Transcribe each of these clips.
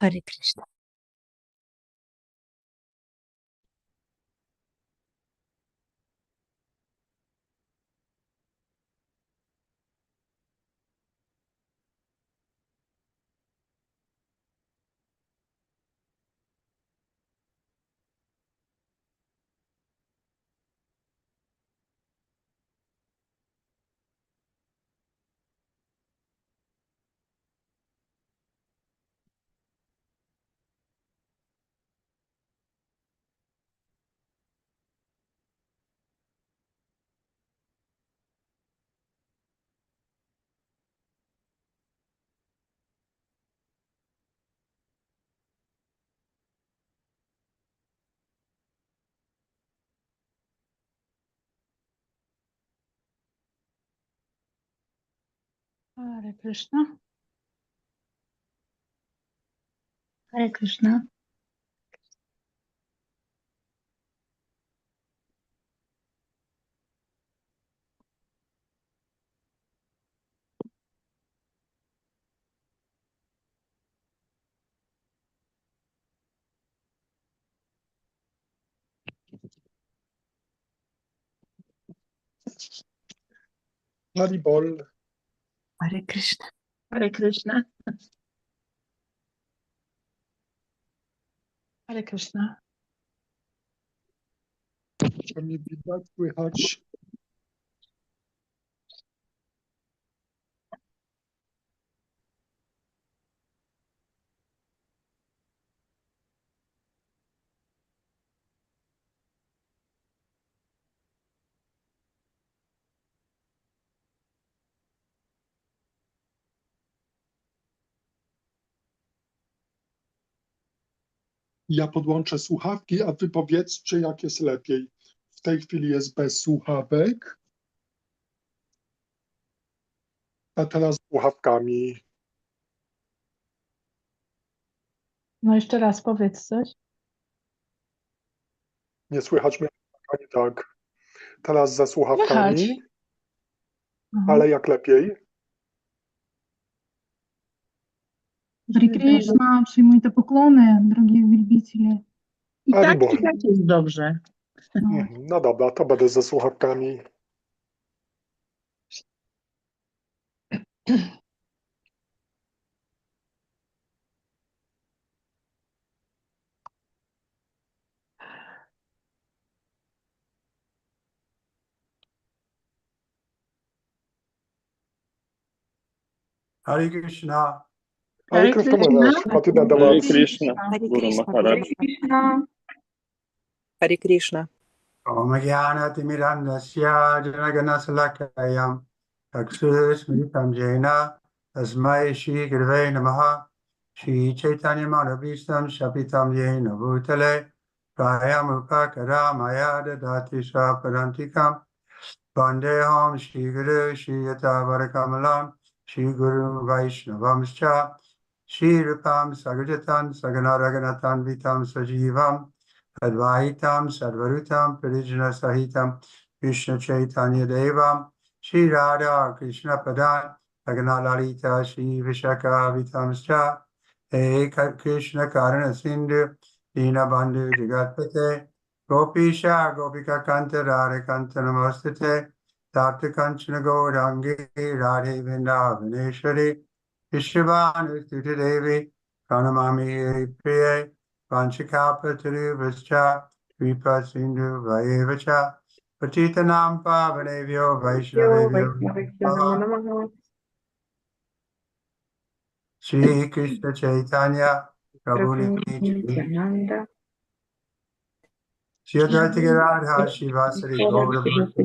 Hare Krishna. Hare Krishna. Hare Krishna. Haribol. Hare Krishna. Hare Krishna. Hare Krishna. Czy mnie widać, słychać? Ja podłączę słuchawki, a wy powiedzcie, jak jest lepiej. W tej chwili jest bez słuchawek, a teraz z słuchawkami. No jeszcze raz powiedz coś. Nie słychać mnie ani tak. Teraz ze słuchawkami, Słychać. ale jak lepiej? Hare Krishna, przyjmujcie poklony, drogie wielbiciele. I tak Haribol. jest dobrze. No dobra, to będę ze słuchawkami. Hare Krishna. Hare Krishna Maharaj, Matina Hare Dawat. Krishna, Hare Guru Krishna. Maharaj. Hare Krishna. Om Jnana Timirandasya Janagana Salakayam Takshusmritam Jena Tasmai Shri Gurve Namaha Shri Chaitanya Manabhistam Shapitam Jena Bhutale Prayam Upakara Maya Dadati Swaparantikam Vandeham Shri Guru Shri Yatavara Kamalam Shri Guru Vaishnavamscha Shri Rupam Sagajatan Sagana Raganatan Vitam Sajivam Advaitam Sarvarutam Parijana Sahitam Krishna Chaitanya Devam Shri Radha Krishna Padan Lagana Lalita Shri Vishaka Vitamscha He Krishna Karana Sindhu Dina Bandhu Jagatpate Gopisha Gopika Kanta Radha Kanta Namastate Tapta Kanchana Gaurangi Radhe Vrindavaneshwari Vishwanu Stuti Devi Pranamami Priye Vanchakapaturu Vipa Sindhu Vayevacha Patitanam Pavanevyo Vaishnavevyo Shri Krishna Chaitanya Prabhu Nityananda Shri Advaita Gadadhar Shivasari Gaura Bhakta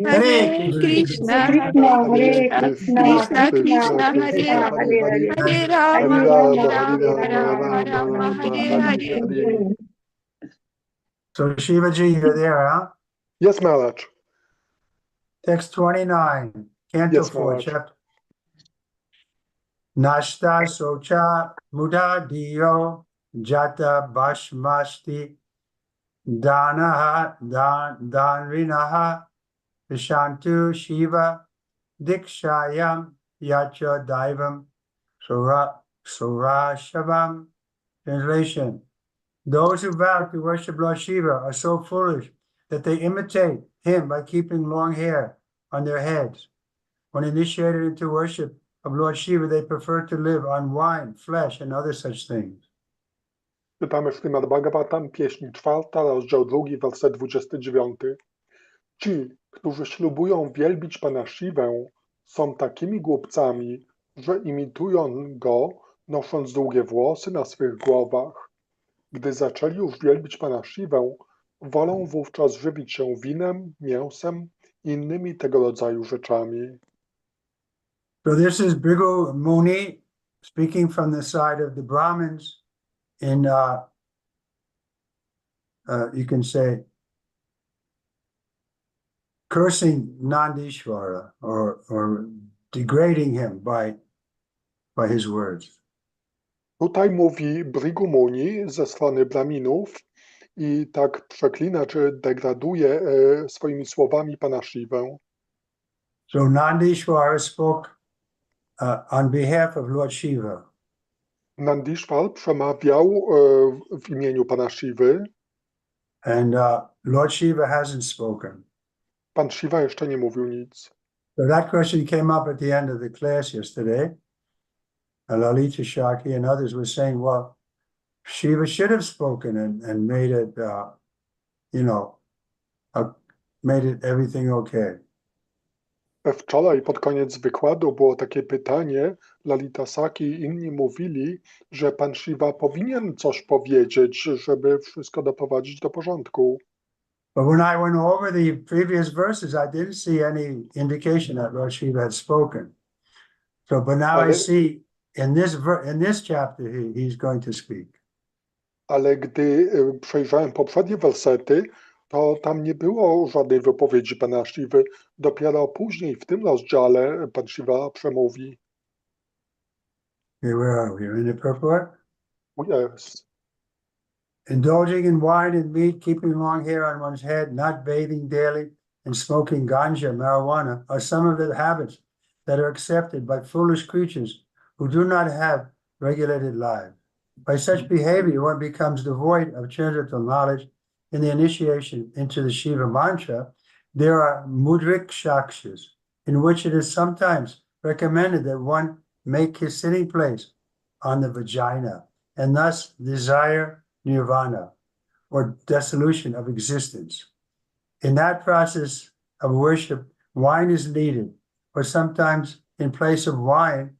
Hare Krishna. Hare Krishna, Krishna Krishna, Hare Hare, Hare Rama. Hare Rama, Rama, Hare Hare. So Shivaji, you're there, huh? Yes, Maharaj. Text 29, Canto Yes, 4, Maharaj. chapter. Nashta Socha Muda Dio Jata Bashmasti Danaha Danvinaha Vishantu Shiva Dikshayam Yacha Daivam Surashavam. Translation. Those who vow to worship Lord Shiva are so foolish that they imitate him by keeping long hair on their heads. When initiated into worship of Lord Shiva, they prefer to live on wine, flesh, and other such things. Czytamy w Śrimad Bhagavatam, pieśń 4, rozdział 2, werset 29. Ci, którzy ślubują wielbić Pana Siwę, są takimi głupcami, że imitują go, nosząc długie włosy na swych głowach. Gdy zaczęli już wielbić Pana Siwę, wolą wówczas żywić się winem, mięsem i innymi tego rodzaju rzeczami. So this is Bhrigu Muni speaking from the side of the Brahmins in, you can say, cursing Nandishvara or degrading him by his words. Tutaj mówi Bhrigu Muni ze strony Brahminów i tak przeklina czy degraduje swoimi słowami Pana Siwę. So Nandishvara spoke on behalf of Lord Shiva. Nandishvar przemawiał w imieniu Pana Siwy. And Lord Shiva hasn't spoken. Pan Siwa jeszcze nie mówił nic. So that question came up at the end of the class yesterday. Lalita Shaki and others were saying, well, Shiva should have spoken and made it, made it everything okay. Wczoraj pod koniec wykładu było takie pytanie, Lalita Saki i inni mówili, że Pan Siwa powinien coś powiedzieć, żeby wszystko doprowadzić do porządku. But when I went over the previous verses, I didn't see any indication that Lord Shiva had spoken. So, but now I see in this chapter, he's going to speak. Ale gdy przejrzałem poprzednie wersety, to tam nie było żadnej wypowiedzi Pana Siwy. Dopiero później w tym rozdziale Pan Siwa przemówi. Okay, where are we? We're in the purport? Yes. Indulging in wine and meat, keeping long hair on one's head, not bathing daily, and smoking ganja, marijuana, are some of the habits that are accepted by foolish creatures who do not have regulated lives. By such behavior, one becomes devoid of transcendental knowledge. In the initiation into the Shiva mantra, there are mudrik shakshas, in which it is sometimes recommended that one make his sitting place on the vagina, and thus desire nirvana, or dissolution of existence. In that process of worship, wine is needed, or sometimes in place of wine,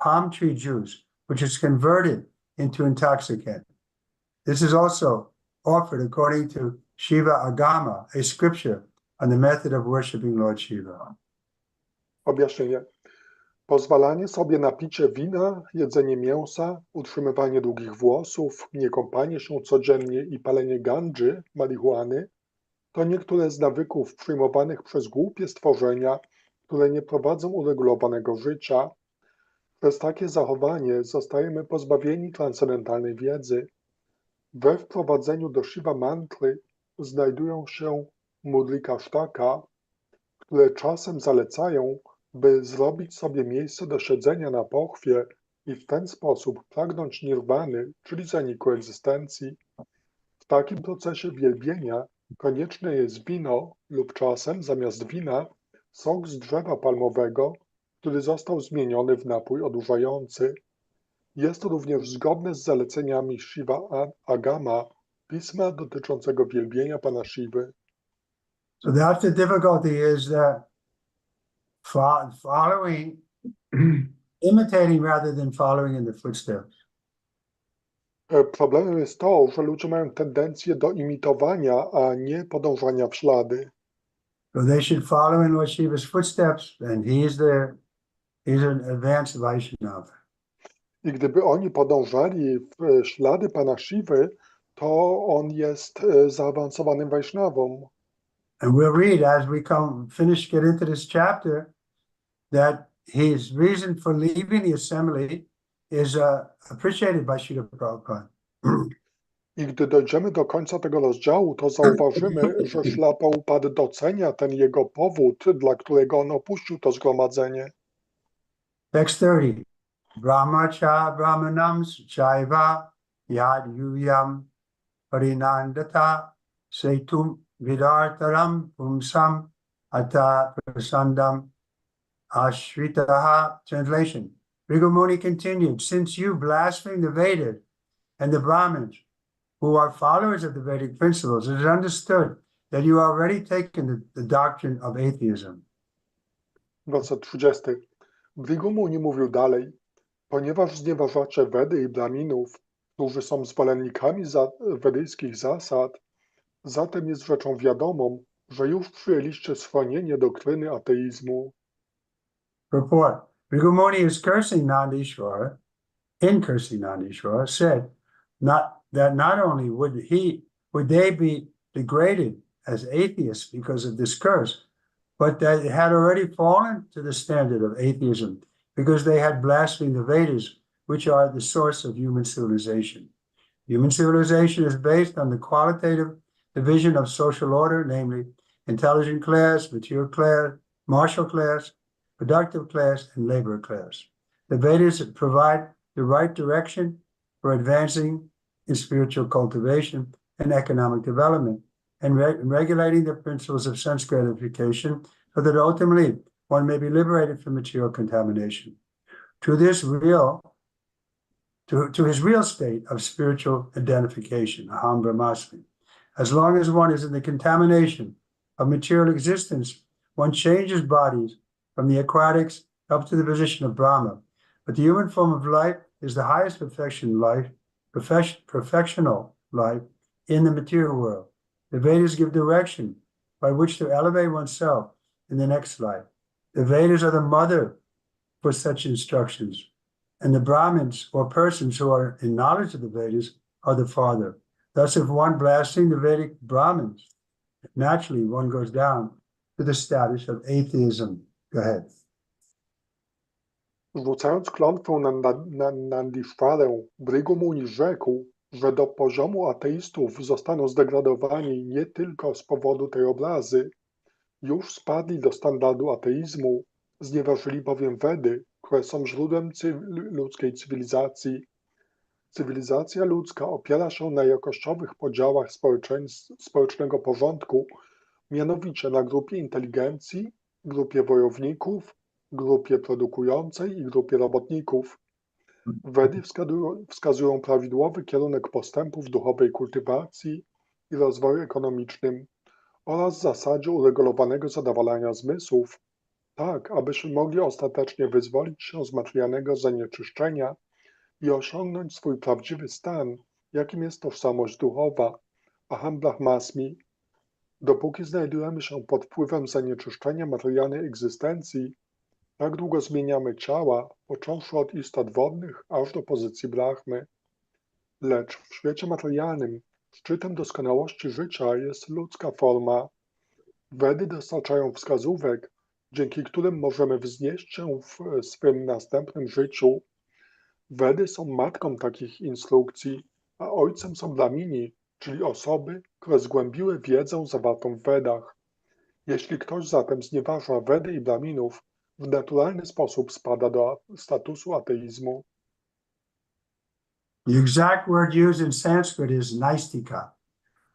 palm tree juice, which is converted into intoxicant. This is also offered according to Shiva Agama, a scripture on the method of worshiping Lord Shiva. Objaśnienie. Pozwalanie sobie na picie wina, jedzenie mięsa, utrzymywanie długich włosów, niekąpanie się codziennie i palenie gandży, marihuany, to niektóre z nawyków przyjmowanych przez głupie stworzenia, które nie prowadzą uregulowanego życia. Przez takie zachowanie zostajemy pozbawieni transcendentalnej wiedzy. We wprowadzeniu do Shiva mantry znajdują się mudrika sztaka, które czasem zalecają, by zrobić sobie miejsce do siedzenia na pochwie i w ten sposób pragnąć nirwany, czyli zaniku egzystencji. W takim procesie wielbienia konieczne jest wino lub czasem zamiast wina sok z drzewa palmowego, który został zmieniony w napój odurzający. Jest to również zgodne z zaleceniami Shiva Agama, pisma dotyczącego wielbienia Pana Siwy. So that's the difficulty, is that following, imitating rather than following in the footsteps. Problemem jest to, że ludzie mają tendencję do imitowania, a nie podążania w ślady. So they should follow in Lord Shiva's footsteps, and he's an advanced Vaishnava. I gdyby oni podążali w ślady Pana Siwy, to on jest zaawansowanym Vaishnawą. And we'll read as we get into this chapter, that his reason for leaving the assembly is appreciated by Srila Prabhupada. I gdy dojdziemy do końca tego rozdziału, to zauważymy, że Śrila Prabhupada docenia ten jego powód, dla którego on opuścił to zgromadzenie. Text 30. Brahmacha brahmanam chaiva yad yuyam parinandata setum vidartaram pumsam ata prasandam ashritaha. Translation. Bhrigu continued, since you blaspheme the Vedas and the Brahmins, who are followers of the Vedic principles, it is understood that you are already taken the doctrine of atheism. Werset 30. Bhrigu mówił dalej, ponieważ znieważacie Wedy i Brahminów, którzy są zwolennikami wedyjskich zasad, zatem jest rzeczą wiadomą, że już przyjęliście schronienie doktryny ateizmu. Report. Bhrigu Muni is cursing Nandishvara, in cursing Nandishvara, said not only would they be degraded as atheists because of this curse, but that it had already fallen to the standard of atheism because they had blasphemed the Vedas, which are the source of human civilization. Human civilization is based on the qualitative division of social order, namely intelligent class, mature class, martial class, productive class, and labor class. The Vedas provide the right direction for advancing in spiritual cultivation and economic development, and regulating the principles of sense gratification so that ultimately one may be liberated from material contamination to his real state of spiritual identification, aham brahmasmi. As long as one is in the contamination of material existence, one changes bodies from the aquatics up to the position of Brahma. But the human form of life is the highest perfectional life in the material world. The Vedas give direction by which to elevate oneself in the next life. The Vedas are the mother for such instructions, and the Brahmins or persons who are in knowledge of the Vedas are the father. Thus, if one blasphemes the Vedic Brahmins, naturally one goes down to the status of atheism. Go ahead. Rzucając klątwę na Nandishwarę, Bhrigu Muni rzekł, że do poziomu ateistów zostaną zdegradowani nie tylko z powodu tej obrazy, już spadli do standardu ateizmu, znieważyli bowiem Wedy, które są źródłem ludzkiej cywilizacji. Cywilizacja ludzka opiera się na jakościowych podziałach społecznego porządku, mianowicie na grupie inteligencji, grupie wojowników, grupie produkującej i grupie robotników. Wedy wskazują prawidłowy kierunek postępu w duchowej kultywacji i rozwoju ekonomicznym oraz zasadzie uregulowanego zadowalania zmysłów, tak abyśmy mogli ostatecznie wyzwolić się z materialnego zanieczyszczenia i osiągnąć swój prawdziwy stan, jakim jest tożsamość duchowa, aham brahmasmi. Dopóki znajdujemy się pod wpływem zanieczyszczenia materialnej egzystencji, tak długo zmieniamy ciała, począwszy od istot wodnych, aż do pozycji brahmy. Lecz w świecie materialnym szczytem doskonałości życia jest ludzka forma. Wedy dostarczają wskazówek, dzięki którym możemy wznieść się w swym następnym życiu. Wedy są matką takich instrukcji, a ojcem są Brahmini, czyli osoby, które zgłębiły wiedzę zawartą w Wedach. Jeśli ktoś zatem znieważa Wedy i Brahminów, w naturalny sposób spada do statusu ateizmu. The exact word used in Sanskrit is naistika,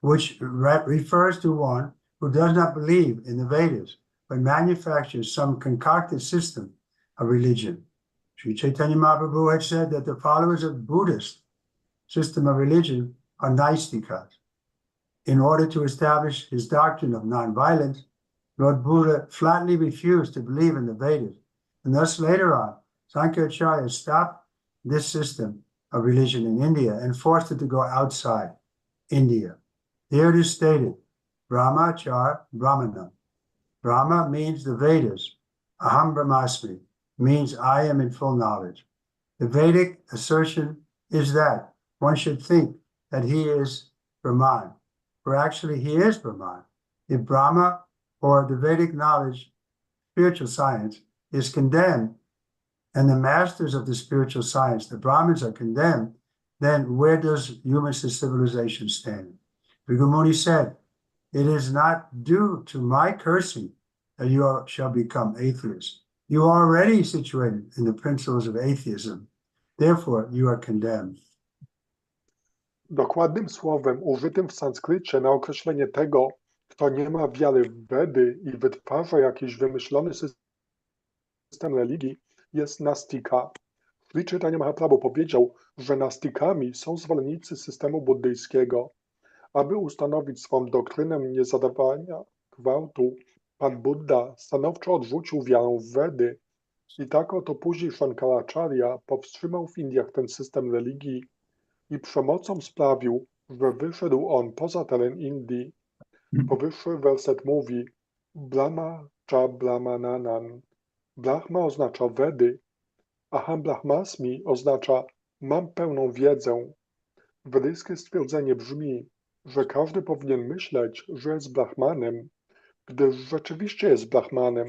which refers to one who does not believe in the Vedas, but manufactures some concocted system of religion. Sri Chaitanya Mahaprabhu had said that the followers of Buddhist system of religion are naistikas. In order to establish his doctrine of nonviolence, Lord Buddha flatly refused to believe in the Vedas, and thus later on, Sankaracharya stopped this system of religion in India and forced it to go outside India. Here it is stated, Brahmachar Brahmanam. Brahma means the Vedas. Aham Brahmasmi means I am in full knowledge. The Vedic assertion is that one should think that he is Brahman, for actually he is Brahman. If Brahma or the Vedic knowledge, spiritual science, is condemned, and the masters of the spiritual science, the Brahmins, are condemned, then where does human civilization stand? Bhrigu Muni said, it is not due to my cursing that you shall become atheists. You are already situated in the principles of atheism. Therefore, you are condemned. Dokładnym słowem użytym w sanskrycie na określenie tego, kto nie ma wiary w Vedy i wytwarza jakiś wymyślony system religii, jest nastika. Sri Chaitanya Mahaprabhu powiedział, że nastikami są zwolennicy systemu buddyjskiego. Aby ustanowić swą doktrynę niezadawania gwałtu, Pan Buddha stanowczo odrzucił wiarę w Vedy i tak oto później Shankaracharya powstrzymał w Indiach ten system religii i przemocą sprawił, że wyszedł on poza teren Indii. Powyższy werset mówi Brahma cha Brahmananan. Brahma oznacza Vedy, Aham Brahmasmi oznacza mam pełną wiedzę. Wedyjskie stwierdzenie brzmi, że każdy powinien myśleć, że jest Brahmanem, gdyż rzeczywiście jest Brahmanem.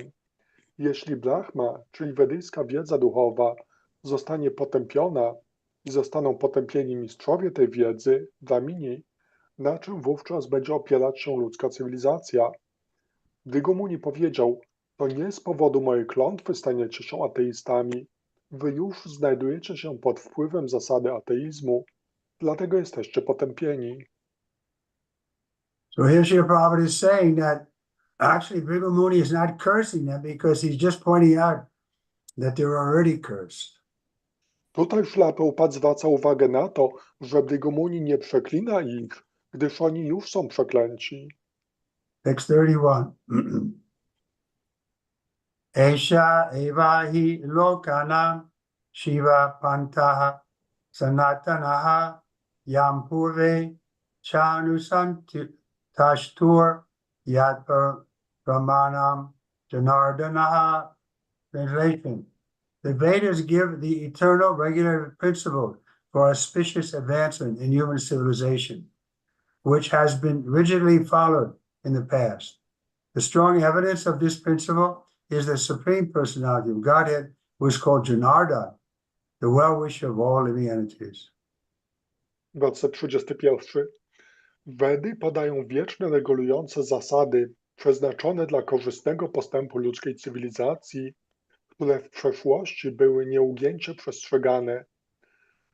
Jeśli Brahma, czyli wedyjska wiedza duchowa, zostanie potępiona i zostaną potępieni mistrzowie tej wiedzy, Brahmini, na czym wówczas będzie opierać się ludzka cywilizacja? Drigomuni powiedział, to nie z powodu mojej klątwy staniecie się ateistami. Wy już znajdujecie się pod wpływem zasady ateizmu, dlatego jesteście potępieni. So here Srila Prabhupada is saying that actually Bhrigu Muni is not cursing them because he's just pointing out that they're already cursed. Tutaj Śrila Prabhupada zwraca uwagę na to, że Drigomuni nie przeklina ich, gdyż oni już są przeklęci. Text 31. Esha evahi lokanam shiva pantaha sanatanaha yam purve chanusantashtur yat pramanam janardanaha. Translation. The Vedas give the eternal regulative principle for auspicious advancement in human civilization, which has been rigidly followed in the past. The strong evidence of this principle is the Supreme Personality of Godhead, who is called Janardana, the well-wisher of all living entities. Werset 31. Vedy podają wieczne regulujące zasady przeznaczone dla korzystnego postępu ludzkiej cywilizacji, które w przeszłości były nieugięcie przestrzegane.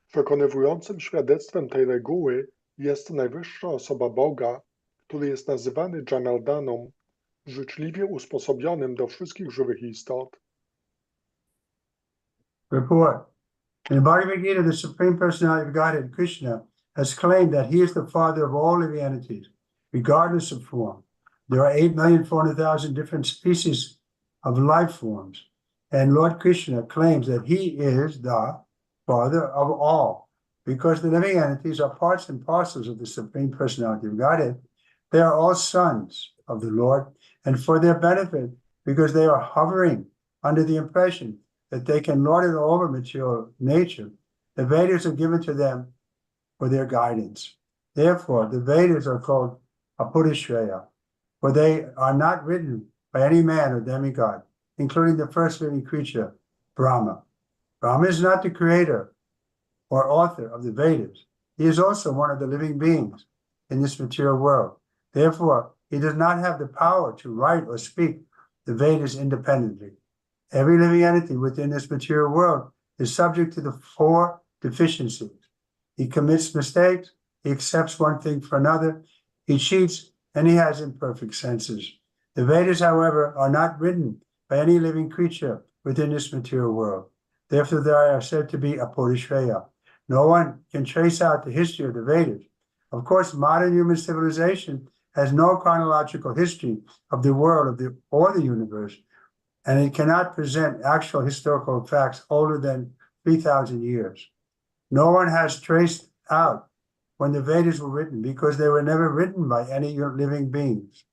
Przekonywującym świadectwem tej reguły jest najwyższa osoba Boga, który jest nazywany Janardaną, życzliwie usposobionym do wszystkich żywych istot. Report. In the Bhagavad Gita, the Supreme Personality of Godhead, Krishna, has claimed that he is the father of all living entities, regardless of form. There are 8,400,000 different species of life forms, and Lord Krishna claims that he is the father of all. Because the living entities are parts and parcels of the Supreme Personality of Godhead, they are all sons of the Lord, and for their benefit, because they are hovering under the impression that they can lord it over material nature, the Vedas are given to them for their guidance. Therefore, the Vedas are called Apurishreya, for they are not written by any man or demigod, including the first living creature, Brahma. Brahma is not the creator or author of the Vedas. He is also one of the living beings in this material world. Therefore, he does not have the power to write or speak the Vedas independently. Every living entity within this material world is subject to the four deficiencies. He commits mistakes, he accepts one thing for another, he cheats, and he has imperfect senses. The Vedas, however, are not written by any living creature within this material world. Therefore, they are said to be Apurishreya. No one can trace out the history of the Vedas. Of course, modern human civilization has no chronological history of the world or the universe, and it cannot present actual historical facts older than 3,000 years. No one has traced out when the Vedas were written because they were never written by any living beings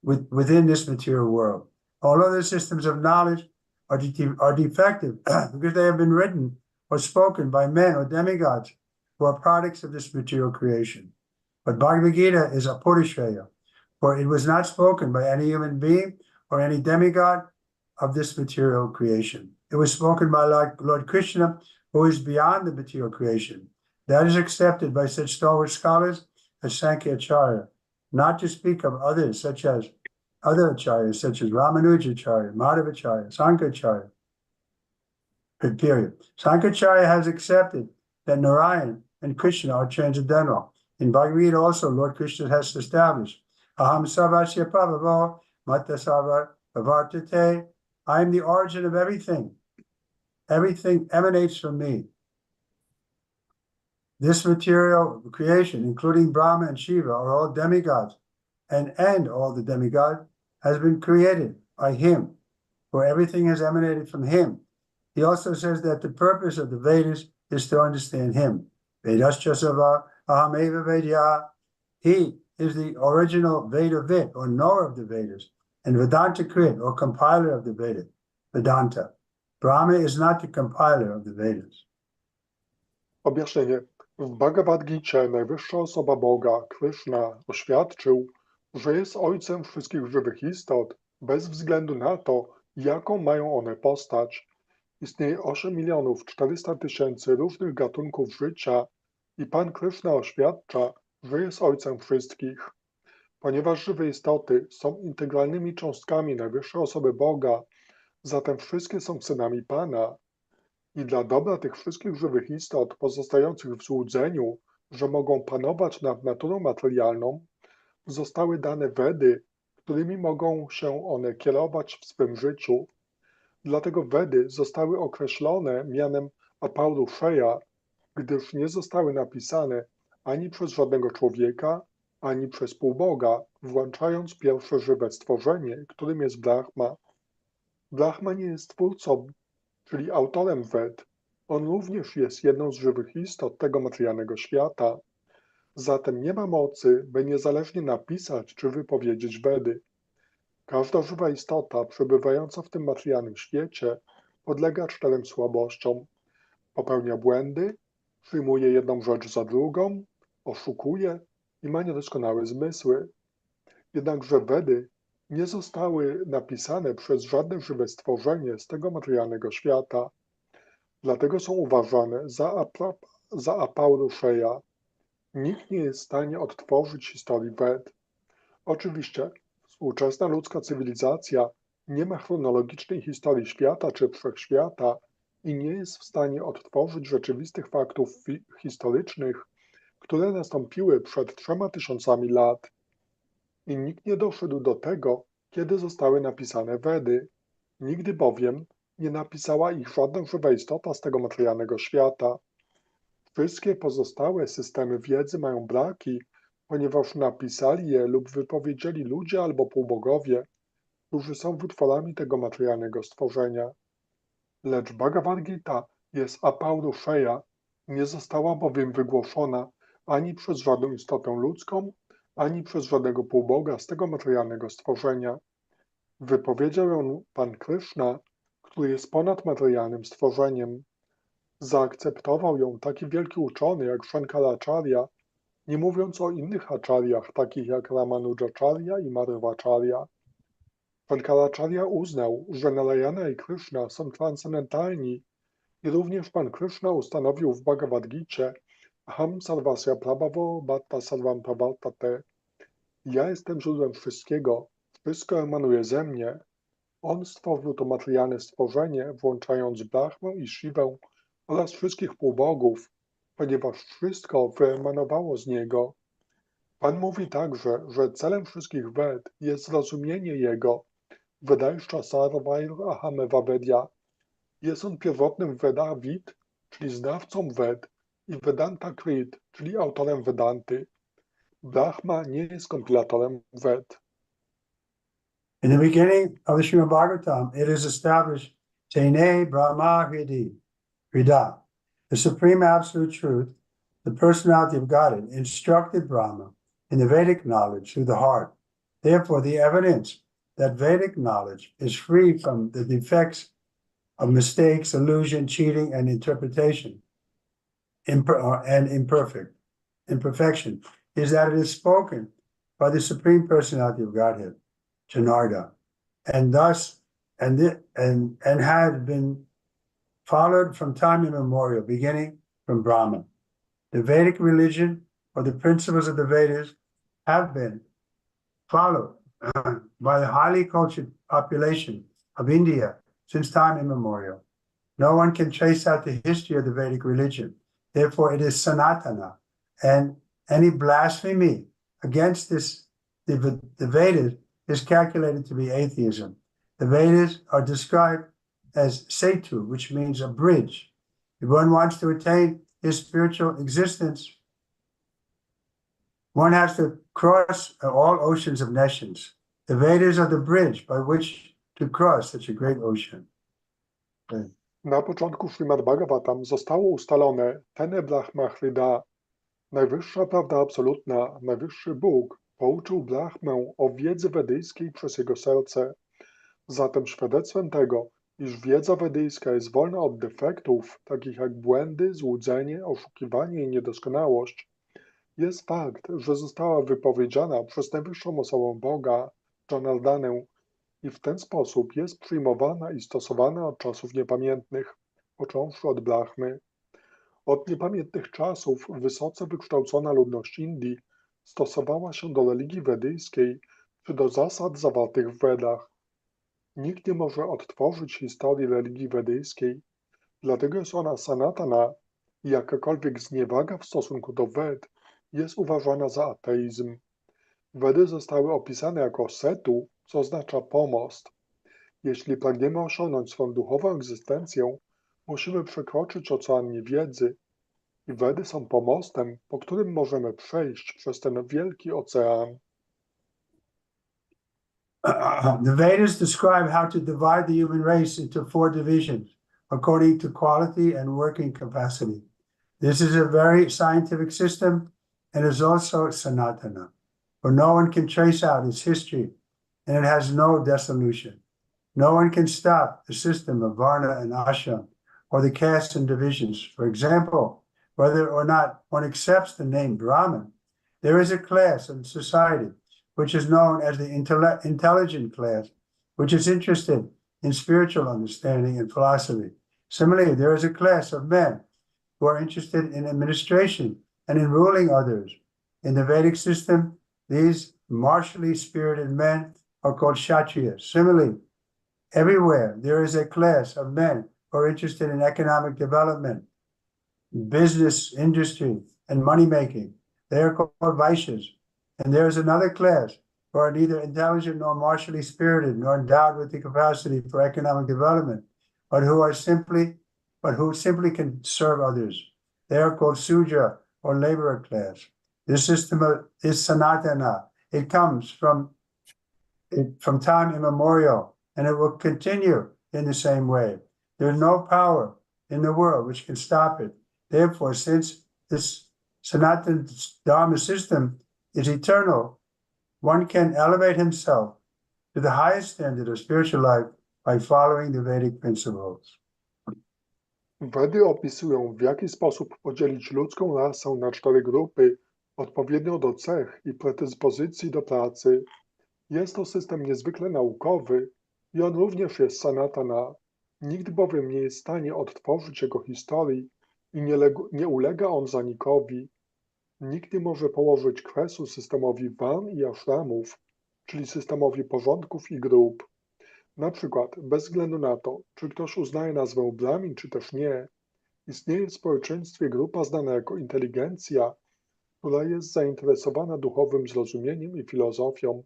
within this material world. All other systems of knowledge are defective because they have been written or spoken by men or demigods who are products of this material creation. But Bhagavad Gita is Apurishreya, for it was not spoken by any human being or any demigod of this material creation. It was spoken by Lord Krishna, who is beyond the material creation. That is accepted by such stalwart scholars as Sankhya-acharya, not to speak of others such as other acharyas such as Ramanujacharya, Madhavacharya, Sankaracharya. Period. Sankaracharya has accepted that Narayan and Krishna are transcendental. In Bhagavad Gita also, Lord Krishna has established, Aham Sarvasya Prabhavo Mata Sarva Bhavartate. I am the origin of everything. Everything emanates from me. This material creation, including Brahma and Shiva, are all demigods, and all the demigods has been created by him, for everything has emanated from him. He also says that the purpose of the Vedas is to understand him. Vedascha Sava Ahameva Vedya. He is the original Veda-vit, or knower of the Vedas, and Vedanta Krit, or compiler of the Veda, Vedanta. Brahma is not the compiler of the Vedas. Objaśnienie. W Bhagavad Gicie najwyższa osoba Boga, Krishna, oświadczył, że jest ojcem wszystkich żywych istot, bez względu na to, jaką mają one postać. Istnieje 8 400 000 różnych gatunków życia i Pan Krishna oświadcza, że jest ojcem wszystkich. Ponieważ żywe istoty są integralnymi cząstkami najwyższej osoby Boga, zatem wszystkie są synami Pana. I dla dobra tych wszystkich żywych istot pozostających w złudzeniu, że mogą panować nad naturą materialną, zostały dane Wedy, którymi mogą się one kierować w swym życiu. Dlatego Wedy zostały określone mianem Apaurusheya, gdyż nie zostały napisane ani przez żadnego człowieka, ani przez półboga, włączając pierwsze żywe stworzenie, którym jest Brahma. Brahma nie jest twórcą, czyli autorem Ved. On również jest jedną z żywych istot tego materialnego świata. Zatem nie ma mocy, by niezależnie napisać czy wypowiedzieć Vedy. Każda żywa istota przebywająca w tym materialnym świecie podlega 4 słabościom. Popełnia błędy, przyjmuje jedną rzecz za drugą, oszukuje i ma niedoskonałe zmysły. Jednakże Vedy nie zostały napisane przez żadne żywe stworzenie z tego materialnego świata. Dlatego są uważane za Apaurusheya. Nikt nie jest w stanie odtworzyć historii Ved. Oczywiście współczesna ludzka cywilizacja nie ma chronologicznej historii świata czy wszechświata i nie jest w stanie odtworzyć rzeczywistych faktów historycznych, które nastąpiły przed 3000 lat. I nikt nie doszedł do tego, kiedy zostały napisane Vedy. Nigdy bowiem nie napisała ich żadna żywa istota z tego materialnego świata. Wszystkie pozostałe systemy wiedzy mają braki, ponieważ napisali je lub wypowiedzieli ludzie albo półbogowie, którzy są wytworami tego materialnego stworzenia. Lecz Bhagavad Gita jest Apaurusheya, nie została bowiem wygłoszona ani przez żadną istotę ludzką, ani przez żadnego półboga z tego materialnego stworzenia. Wypowiedział ją Pan Krishna, który jest ponadmaterialnym stworzeniem. Zaakceptował ją taki wielki uczony jak Shankaracharya, nie mówiąc o innych acharyach, takich jak Ramanujacharya i Madhavacharya. Shankaracharya uznał, że Narayana i Krishna są transcendentalni i również Pan Krishna ustanowił w Bhagavad Gicie Aham sarvasya prabhavo bhatta sarvam pravartate. Ja jestem źródłem wszystkiego, wszystko emanuje ze mnie. On stworzył to materialne stworzenie, włączając Brahmę i Shivę oraz wszystkich półbogów, ponieważ wszystko wyemanowało z niego. Pan mówi także, że celem wszystkich Ved jest zrozumienie jego. Vedajszcza sarvair ahameva vedya. Jest on pierwotnym Veda-Vid, czyli znawcą Ved, i Vedanta Krit, czyli autorem Vedanty. Brahma nie jest kompilatorem Ved. In the beginning of the Śrimad Bhagavatam, it is established, Tene Brahma Hrida, the supreme absolute truth, the personality of Godhead, instructed Brahma in the Vedic knowledge through the heart. Therefore, the evidence that Vedic knowledge is free from the defects of mistakes, illusion, cheating, and interpretation, and imperfection, is that it is spoken by the Supreme Personality of Godhead, Janarda, and thus and had been followed from time immemorial, beginning from Brahma. The Vedic religion, or the principles of the Vedas, have been followed by the highly cultured population of India since time immemorial. No one can trace out the history of the Vedic religion. Therefore, it is Sanatana. And any blasphemy against the Vedas is calculated to be atheism. The Vedas are described as Setu, which means a bridge. If one wants to attain his spiritual existence, one has to cross all oceans of nations. The Vedas are the bridge by which to cross such a great ocean. Na początku Śrimad Bhagavatam zostało ustalone Tene Brahma Hrida. Najwyższa prawda absolutna, najwyższy Bóg pouczył Brahmę o wiedzy wedyjskiej przez jego serce. Zatem świadectwem tego, iż wiedza wedyjska jest wolna od defektów, takich jak błędy, złudzenie, oszukiwanie i niedoskonałość, jest fakt, że została wypowiedziana przez najwyższą osobę Boga, Janardanę, i w ten sposób jest przyjmowana i stosowana od czasów niepamiętnych, począwszy od Brahmy. Od niepamiętnych czasów wysoce wykształcona ludność Indii stosowała się do religii wedyjskiej czy do zasad zawartych w Wedach. Nikt nie może odtworzyć historii religii wedyjskiej, dlatego jest ona sanatana i jakakolwiek zniewaga w stosunku do Ved jest uważana za ateizm. Wedy zostały opisane jako setu, co oznacza pomost. Jeśli pragniemy osiągnąć swoją duchową egzystencję, musimy przekroczyć ocean niewiedzy i Wedy są pomostem, po którym możemy przejść przez ten wielki ocean. The Vedas describe how to divide the human race into 4 divisions according to quality and working capacity. This is a very scientific system and is also Sanatana, for no one can trace out its history and it has no dissolution. No one can stop the system of Varna and Ashram or the castes and divisions. For example, whether or not one accepts the name Brahmin, there is a class in society which is known as the intelligent class, which is interested in spiritual understanding and philosophy. Similarly, there is a class of men who are interested in administration and in ruling others. In the Vedic system, these martially spirited men are called Kshatriyas. Similarly, everywhere there is a class of men who are interested in economic development, business, industry, and money-making. They are called Vaishyas. And there is another class who are neither intelligent nor martially spirited, nor endowed with the capacity for economic development, but who simply can serve others. They are called Sudra, or laborer class. This system is Sanatana. It comes from time immemorial, and it will continue in the same way. There is no power in the world which can stop it. Therefore, since this Sanatana Dharma system is eternal, one can elevate himself to the highest standard of spiritual life by following the Vedic principles. Wedy opisują, w jaki sposób podzielić ludzką rasę na 4 grupy, odpowiednio do cech i predyspozycji do pracy. Jest to system niezwykle naukowy i on również jest sanatana. Nikt bowiem nie jest w stanie odtworzyć jego historii i nie ulega on zanikowi. Nikt nie może położyć kresu systemowi van i ashramów, czyli systemowi porządków i grup. Na przykład, bez względu na to, czy ktoś uznaje nazwę Brahmin, czy też nie, istnieje w społeczeństwie grupa znana jako inteligencja, która jest zainteresowana duchowym zrozumieniem i filozofią.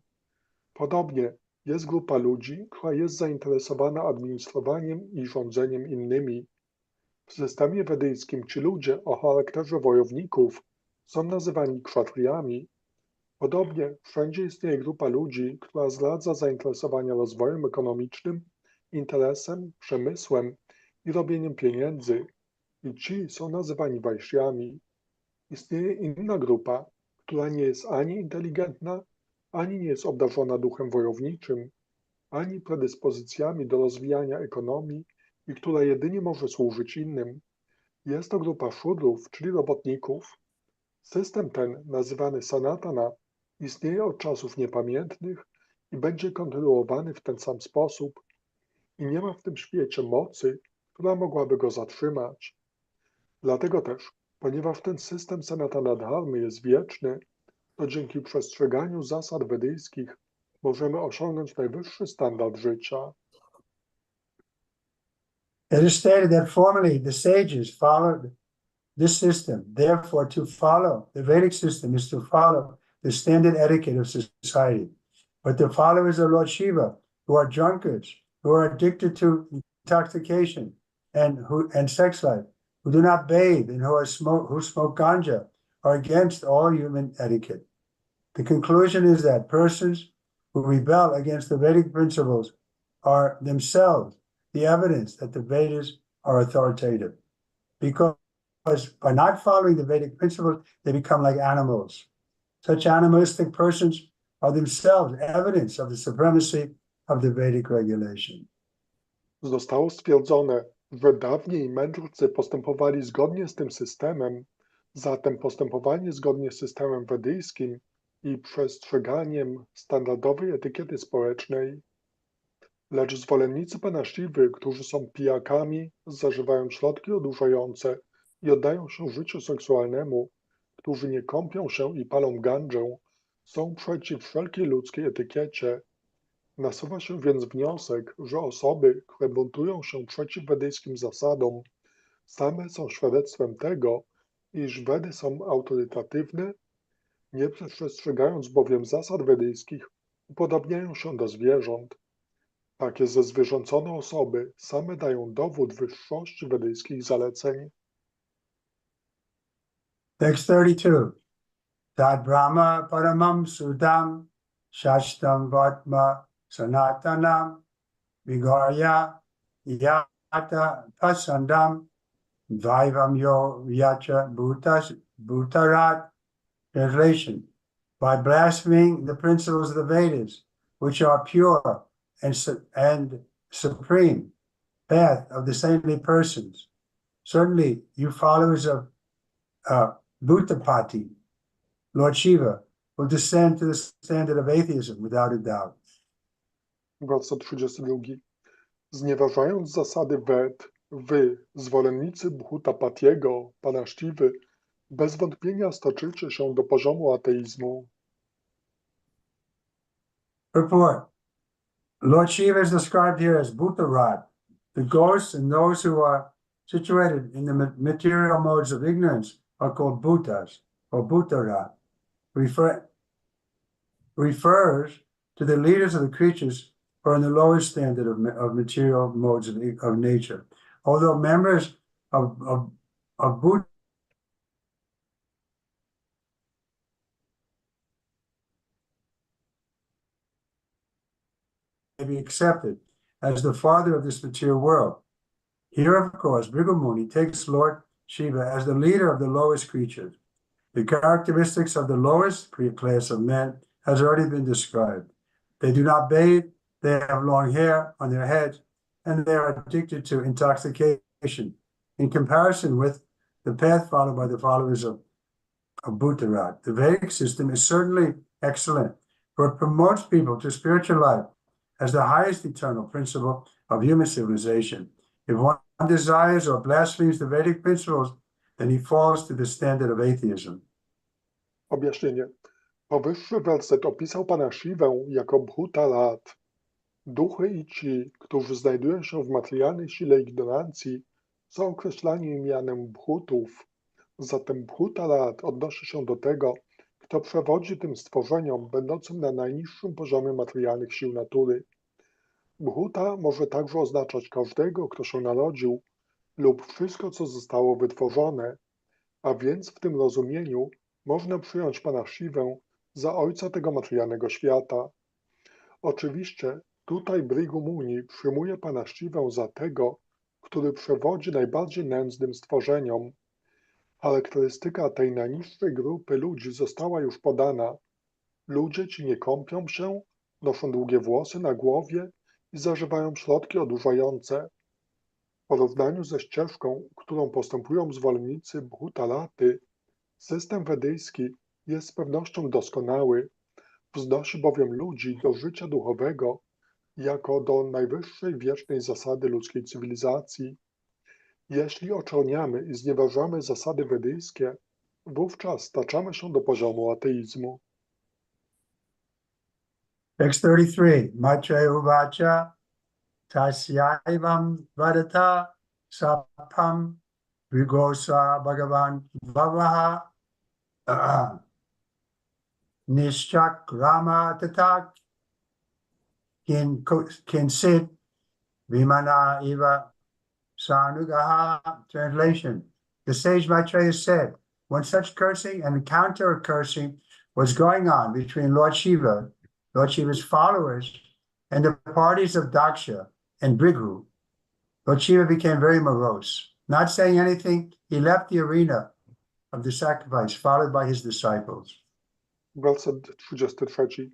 Podobnie jest grupa ludzi, która jest zainteresowana administrowaniem i rządzeniem innymi. W systemie wedyjskim ci ludzie o charakterze wojowników są nazywani kszatriyami. Podobnie wszędzie istnieje grupa ludzi, która zdradza zainteresowania rozwojem ekonomicznym, interesem, przemysłem i robieniem pieniędzy i ci są nazywani wajśjami. Istnieje inna grupa, która nie jest ani inteligentna, ani nie jest obdarzona duchem wojowniczym, ani predyspozycjami do rozwijania ekonomii i która jedynie może służyć innym. Jest to grupa szudrów, czyli robotników. System ten, nazywany Sanatana, istnieje od czasów niepamiętnych i będzie kontynuowany w ten sam sposób i nie ma w tym świecie mocy, która mogłaby go zatrzymać. Dlatego też, ponieważ ten system Sanatana Dharmy jest wieczny, to dzięki przestrzeganiu zasad wedyjskich możemy osiągnąć najwyższy standard życia. It is stated that formerly the sages followed this system. Therefore, to follow the Vedic system is to follow the standard etiquette of society. But the followers of Lord Shiva, who are drunkards, who are addicted to intoxication and sex life, who do not bathe and who smoke ganja, are against all human etiquette. The conclusion is that persons who rebel against the Vedic principles are themselves the evidence that the Vedas are authoritative. Because by not following the Vedic principles, they become like animals. Such animalistic persons are themselves evidence of the supremacy of the Vedic regulation. Zostało stwierdzone, że dawniej mędrcy postępowali zgodnie z tym systemem, zatem postępowanie zgodnie z systemem wedyjskim i przestrzeganiem standardowej etykiety społecznej. Lecz zwolennicy Pana Shiwy, którzy są pijakami, zażywają środki odurzające i oddają się życiu seksualnemu, którzy nie kąpią się i palą gandżę, są przeciw wszelkiej ludzkiej etykiecie. Nasuwa się więc wniosek, że osoby, które buntują się przeciw wedyjskim zasadom, same są świadectwem tego, iż Wedy są autorytatywne, nie przestrzegając bowiem zasad wedyjskich, upodobniają się do zwierząt. Takie zezwierzęcone osoby same dają dowód wyższości wedyjskich zaleceń. Text 32. Tad Brahma Paramam Sudam Shashtam Vatma Sanatanam Vigarya Yata Pasandam Vaivam Yo Yacha Bhutarat. Translation. By blaspheming the principles of the Vedas, which are pure and supreme path of the saintly persons. Certainly, you followers of Bhutapati, Lord Shiva, will descend to the standard of atheism without a doubt. Werset 32. Znieważając zasady Ved, wy, zwolennicy Bhutapatiego, Pana Shiwy, bez wątpienia stoczycie się do poziomu ateizmu. Purport. Lord Shiva is described here as Bhutarat. The ghosts and those who are situated in the material modes of ignorance are called Bhutas, or Bhutarat. Refers to the leaders of the creatures who are in the lower standard of material modes of nature. Although members of Bhuta may be accepted as the father of this material world. Here, of course, Bhrigu takes Lord Shiva as the leader of the lowest creatures. The characteristics of the lowest class of men has already been described. They do not bathe, they have long hair on their heads, and they are addicted to intoxication. In comparison with the path followed by the followers of Bhutarat, the Vedic system is certainly excellent, for it promotes people to spiritual life as the highest eternal principle of human civilization. If one desires or blasphemes the Vedic principles, then he falls to the standard of atheism. Objaśnienie. Powyższy werset opisał Pana Shiwę jako Bhutarat. Duchy i ci, którzy znajdują się w materialnej sile ignorancji, są określani mianem Bhutów. Zatem Bhutarat odnosi się do tego, kto przewodzi tym stworzeniom będącym na najniższym poziomie materialnych sił natury. Bhuta może także oznaczać każdego, kto się narodził, lub wszystko, co zostało wytworzone, a więc w tym rozumieniu można przyjąć Pana Shiwę za ojca tego materialnego świata. Oczywiście tutaj Bhrigu Muni przyjmuje Pana Shiwę za tego, który przewodzi najbardziej nędznym stworzeniom. Charakterystyka tej najniższej grupy ludzi została już podana. Ludzie ci nie kąpią się, noszą długie włosy na głowie i zażywają środki odurzające. W porównaniu ze ścieżką, którą postępują zwolennicy Bhutalaty, system wedyjski jest z pewnością doskonały, wznosi bowiem ludzi do życia duchowego jako do najwyższej wiecznej zasady ludzkiej cywilizacji. Jeśli oczerniamy i znieważamy zasady wedyjskie, wówczas staczamy się do poziomu ateizmu. Text 33. Maitreya uvacha tasyaivam vadata sapam vigosa bhagavan vavaha nishchak rama tatak kinsit vimana eva sanugaha. Translation. The sage Maitreya said, when such cursing and counter cursing was going on between Lord Shiva's followers, and the parties of Daksha and Bhrigu, Lord Shiva became very morose. Not saying anything, he left the arena of the sacrifice, followed by his disciples. Werset 33.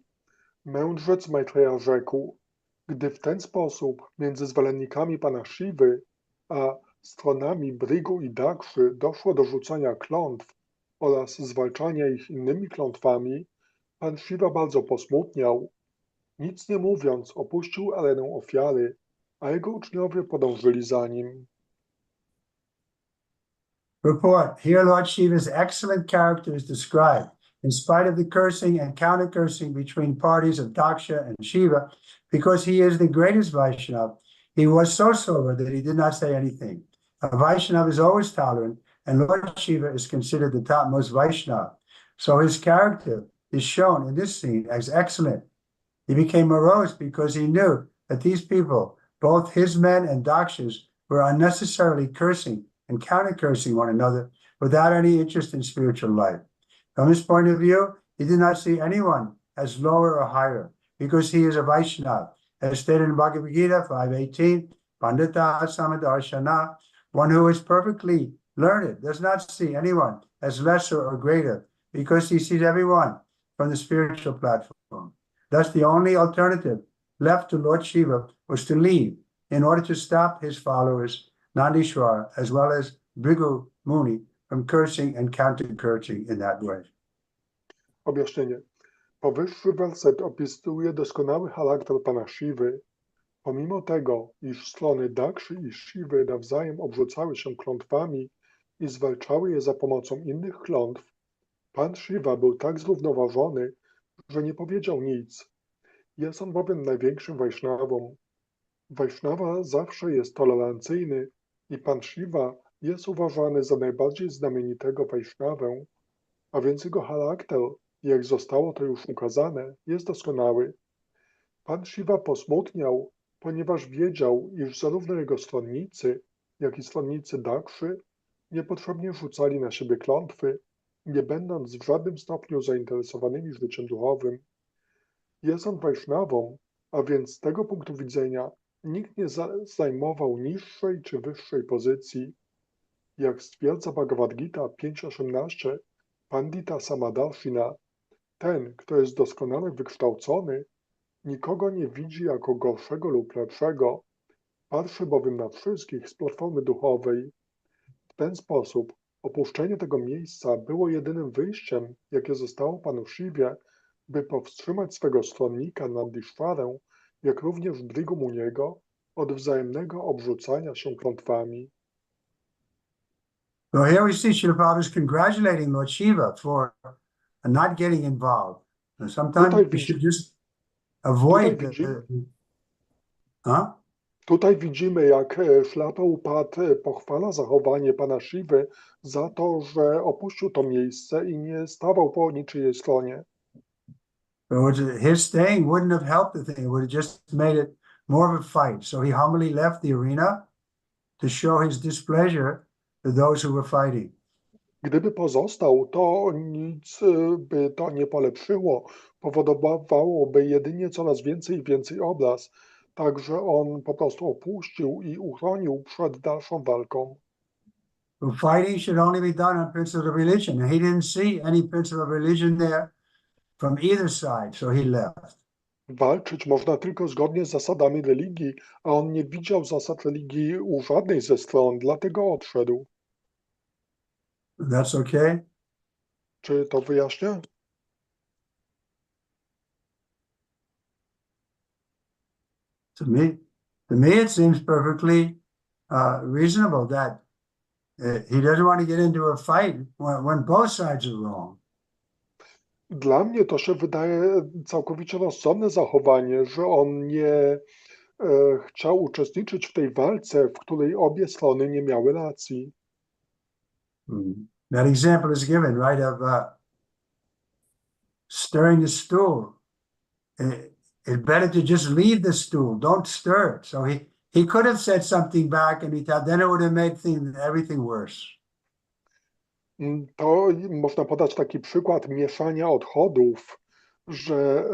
Mędrzec Maitreya rzekł, gdy w ten sposób między zwolennikami pana Shiwy a stronami Bhrigu i Dakszy doszło do rzucania klątw oraz zwalczania ich innymi klątwami, pan Shiva bardzo posmutniał. Nic nie mówiąc, opuścił arenę ofiary, a jego uczniowie podążyli za nim. Report. Here Lord Shiva's excellent character is described. In spite of the cursing and counter-cursing between parties of Daksha and Shiva, because he is the greatest Vaishnava, he was so sober that he did not say anything. A Vaishnava is always tolerant, and Lord Shiva is considered the topmost Vaishnava. So his character is shown in this scene as excellent. He became morose because he knew that these people, both his men and Daksha's, were unnecessarily cursing and counter-cursing one another without any interest in spiritual life. From his point of view, he did not see anyone as lower or higher, because he is a Vaishnava. As stated in Bhagavad Gita 5:18, Pandita Samadarshana, one who is perfectly learned does not see anyone as lesser or greater, because he sees everyone from the spiritual platform. Thus, the only alternative left to Lord Shiva was to leave in order to stop his followers, Nandishwara, as well as Bhrigu Muni, from cursing and counter-cursing in that way. Objaśnienie. Powyższy werset opisuje doskonały charakter pana Shiwy. Pomimo tego, iż strony Dakszy i Shiwy nawzajem obrzucały się klątwami i zwalczały je za pomocą innych klątw, pan Shiva był tak zrównoważony, że nie powiedział nic. Jest on bowiem największym Wajsznawą. Wajsznawa zawsze jest tolerancyjny i pan Shiva jest uważany za najbardziej znamienitego Wajsznawę, a więc jego charakter, jak zostało to już ukazane, jest doskonały. Pan Shiva posmutniał, ponieważ wiedział, iż zarówno jego stronnicy, jak i stronnicy Dakszy niepotrzebnie rzucali na siebie klątwy, nie będąc w żadnym stopniu zainteresowanymi życiem duchowym. Jest on Wajsznawą, a więc z tego punktu widzenia nikt nie zajmował niższej czy wyższej pozycji. Jak stwierdza Bhagavad Gita 5.18, Pandita Samadarshina, ten, kto jest doskonale wykształcony, nikogo nie widzi jako gorszego lub lepszego, patrzy bowiem na wszystkich z platformy duchowej. W ten sposób opuszczenie tego miejsca było jedynym wyjściem, jakie zostało panu Shiwie, by powstrzymać swego stronnika Nandishwarę, jak również Bhrigu Muniego, od wzajemnego obrzucania się klątwami. So here we see Srila Prabhupada is congratulating Lord Shiva for not getting involved. And sometimes we should just avoid Tutaj widzimy, jak Śrila Prabhupada pochwala zachowanie pana Shiwy za to, że opuścił to miejsce i nie stawał po niczyjej stronie. So his staying wouldn't have helped the thing. It would have just made it more of a fight. So he humbly left the arena to show his displeasure to those who were fighting. Gdyby pozostał, to nic by to nie polepszyło. Powodowałoby jedynie coraz więcej i więcej obraz. Także on po prostu opuścił i uchronił przed dalszą walką. So fighting should only be done on principles of religion. And he didn't see any principle of religion there from either side, so he left. Walczyć można tylko zgodnie z zasadami religii, a on nie widział zasad religii u żadnej ze stron, dlatego odszedł. That's okay? Czy to wyjaśnia? To me it seems perfectly reasonable that he doesn't want to get into a fight when both sides are wrong. Dla mnie to się wydaje całkowicie rozsądne zachowanie, że on nie chciał uczestniczyć w tej walce, w której obie strony nie miały racji. That example is given, right, of stirring the stool. It's better to just leave the stool, don't stir it. So he could have said something back, and he thought then it would have made everything worse. To można podać taki przykład mieszania odchodów, że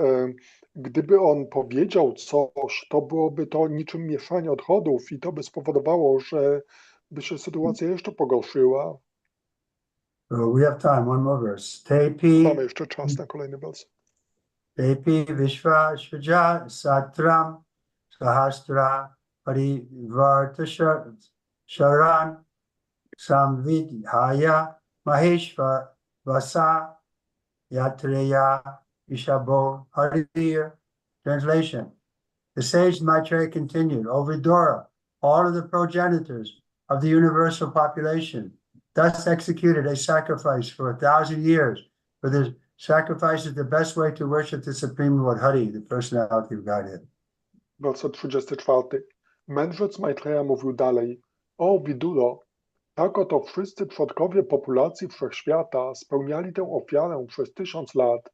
gdyby on powiedział coś, to byłoby to niczym mieszanie odchodów i to by spowodowało, że by się sytuacja jeszcze pogorszyła. So we have time, one more verse. Mamy jeszcze czas na kolejny wers. Tepi Vishva Shvaja Satram Sahastra Parivarta Sharan Samvidhaya Maheshva Vasa Yatreya Ishabo Harir. Translation. The sage Maitreya continued, O Vidura, all of the progenitors of the universal population thus executed a sacrifice for 1,000 years, for the sacrifice is the best way to worship the Supreme Lord Hari, the personality of Godhead. Werset 34. Mędrzec Maitreya mówił dalej: O Viduro, tak oto wszyscy przodkowie populacji wszechświata spełniali tę ofiarę przez 1000 lat,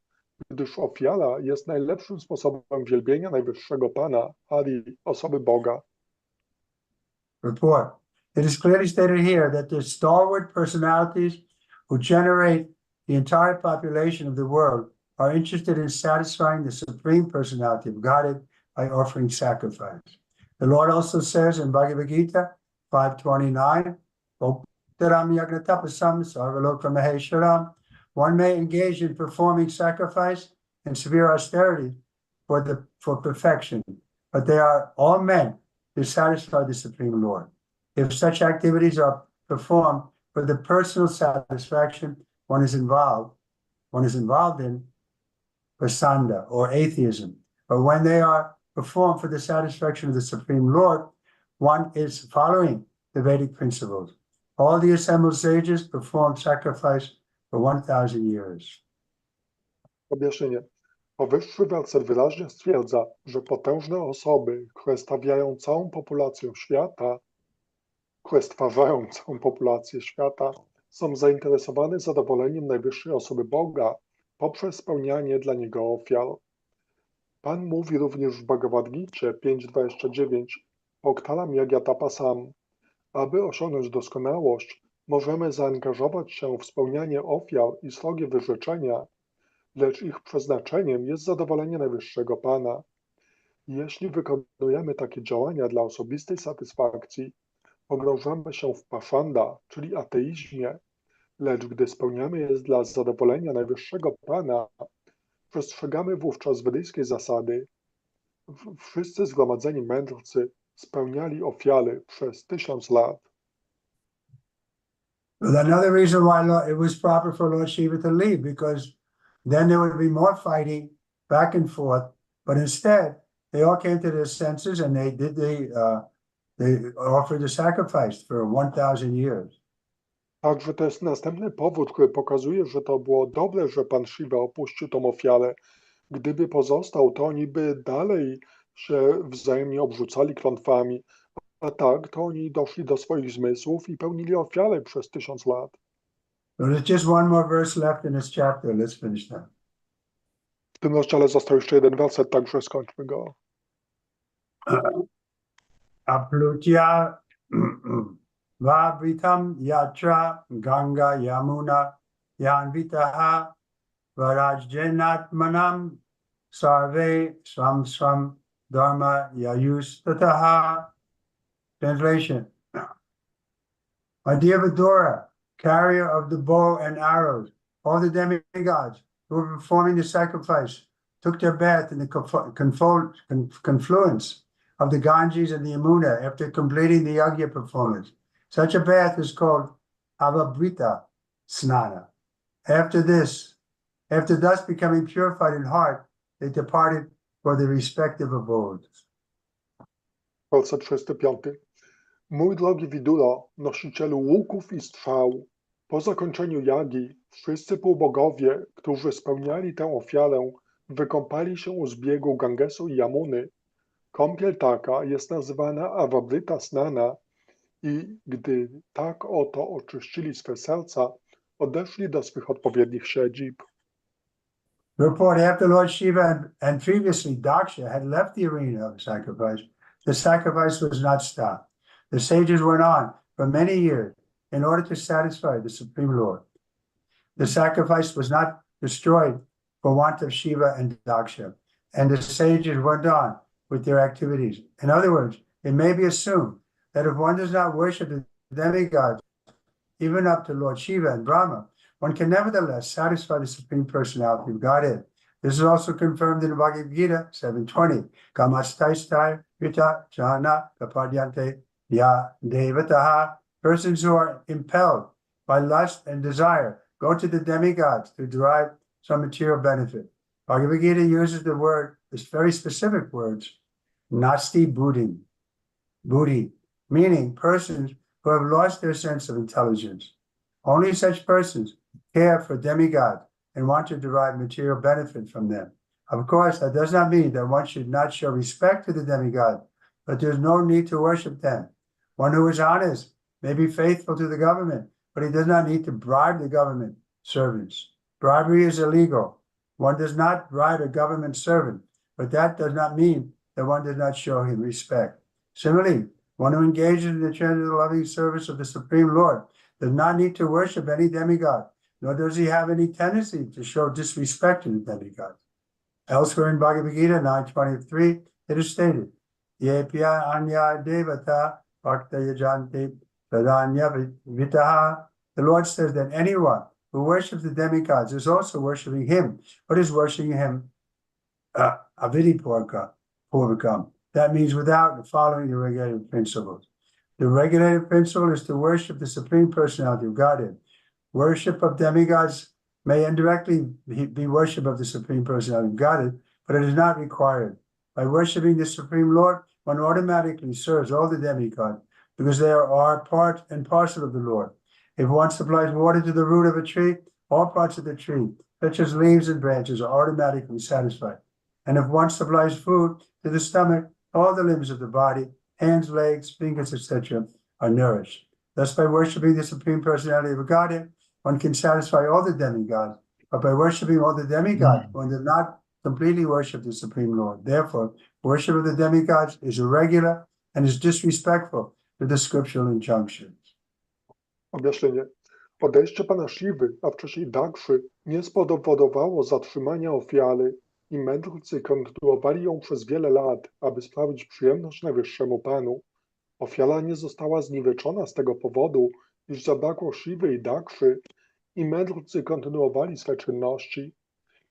gdyż ofiara jest najlepszym sposobem wielbienia Najwyższego Pana, Hari, osoby Boga. Report. It is clearly stated here that the stalwart personalities who generate the entire population of the world are interested in satisfying the Supreme Personality of Godhead by offering sacrifice. The Lord also says in Bhagavad Gita 5:29, one may engage in performing sacrifice and severe austerity for perfection, but they are all meant to satisfy the Supreme Lord. If such activities are performed for the personal satisfaction one is involved in prasanda or atheism, or when they are performed for the satisfaction of the Supreme Lord, one is following the Vedic principles. All the assembled sages performed sacrifice for 1,000 years. Objaśnienie. Powyższy werset wyraźnie stwierdza, że potężne osoby, które stwarzają całą populację świata, są zainteresowane zadowoleniem najwyższej osoby Boga poprzez spełnianie dla Niego ofiar. Pan mówi również w Bhagavad Gicie 5.29: Oktalam yagyatapasam. Aby osiągnąć doskonałość, możemy zaangażować się w spełnianie ofiar i srogie wyrzeczenia, lecz ich przeznaczeniem jest zadowolenie Najwyższego Pana. Jeśli wykonujemy takie działania dla osobistej satysfakcji, pogrążamy się w paszanda, czyli ateizmie, lecz gdy spełniamy je dla zadowolenia Najwyższego Pana, przestrzegamy wówczas wedyjskiej zasady. Wszyscy zgromadzeni mędrcy spełniali ofiary przez 1000 lat. Another reason why it was proper for Lord Shiva to leave, because then there would be more fighting back and forth. But instead, they all came to their senses and they offered the sacrifice for 1,000 years. Także to jest następny powód, który pokazuje, że to było dobre, że Pan Shiva opuścił tą ofiarę. Gdyby pozostał, to oni by dalej się wzajemnie obrzucali klątwami, a tak to oni doszli do swoich zmysłów i pełnili ofiarę przez 1000 lat. There's just one more verse left in this chapter. Let's finish that. W tym rozdziale został jeszcze jeden werset, także skończmy go. Aplutya Vabritam Yatra Ganga Yamuna Yanvitaha Varajjanatmanam Sarve Swam Dharma Yayus Tataha. Translation. My dear Vidura, carrier of the bow and arrows, all the demigods who were performing the sacrifice took their bath in the confluence of the Ganges and the Yamuna after completing the yajna performance. Such a bath is called Avabrita Snana. After thus becoming purified in heart, they departed for their respective abodes. Werset 35. Mój drogi Widuro, nosicielu łuków i strzał, Po zakończeniu jagi wszyscy półbogowie, którzy spełniali tę ofiarę, wykąpali się u zbiegu Gangesu i Jamuny. Kąpiel taka jest nazywana Avavrita Snana i gdy tak oto oczyścili swe serca, odeszli do swych odpowiednich siedzib. Report after Lord Shiva and previously Daksha had left the arena of sacrifice, the sacrifice was not stopped. The sages went on for many years in order to satisfy the Supreme Lord. The sacrifice was not destroyed for want of Shiva and Daksha, and the sages went on with their activities. In other words, it may be assumed that if one does not worship the demigods, even up to Lord Shiva and Brahma, one can nevertheless satisfy the Supreme Personality of Godhead. This is also confirmed in the Bhagavad Gita 7:20. Kamastaistai vita jhana kapadyante ya devataha. Persons who are impelled by lust and desire go to the demigods to derive some material benefit. Bhagavad Gita uses the word, this very specific words, nasti buddhi, meaning persons who have lost their sense of intelligence. Only such persons care for demigods and want to derive material benefit from them. Of course, that does not mean that one should not show respect to the demigods, but there's no need to worship them. One who is honest may be faithful to the government, but he does not need to bribe the government servants. Bribery is illegal. One does not bribe a government servant, but that does not mean that one does not show him respect. Similarly, one who engages in the tender loving service of the Supreme Lord does not need to worship any demigod, nor does he have any tendency to show disrespect to the demigod. Elsewhere in Bhagavad Gita 9:23, it is stated, Yepya anya devata bhakta yajanti pradanya vitaha. The Lord says that anyone who worships the demigods is also worshiping him, but is worshiping him avidipurvakam. That means without following the regulative principles. The regulative principle is to worship the Supreme Personality of Godhead. Worship of demigods may indirectly be worship of the Supreme Personality of Godhead, but it is not required. By worshiping the Supreme Lord, one automatically serves all the demigods because they are part and parcel of the Lord. If one supplies water to the root of a tree, all parts of the tree, such as leaves and branches, are automatically satisfied. And if one supplies food to the stomach, all the limbs of the body, hands, legs, fingers, etc., are nourished. Thus, by worshiping the Supreme Personality of Godhead, one can satisfy all the demigods. But by worshiping all the demigods, one does not completely worship the Supreme Lord. Therefore, worship of the demigods is irregular and is disrespectful to the scriptural injunctions. Objaśnienie. Odejście pana Shiwy, a wcześniej Dakszy, nie spowodowało zatrzymania ofiary i mędrcy kontynuowali ją przez wiele lat, aby sprawić przyjemność najwyższemu panu. Ofiara nie została zniweczona z tego powodu, iż zabrakło Shiwy i Dakszy i mędrcy kontynuowali swe czynności.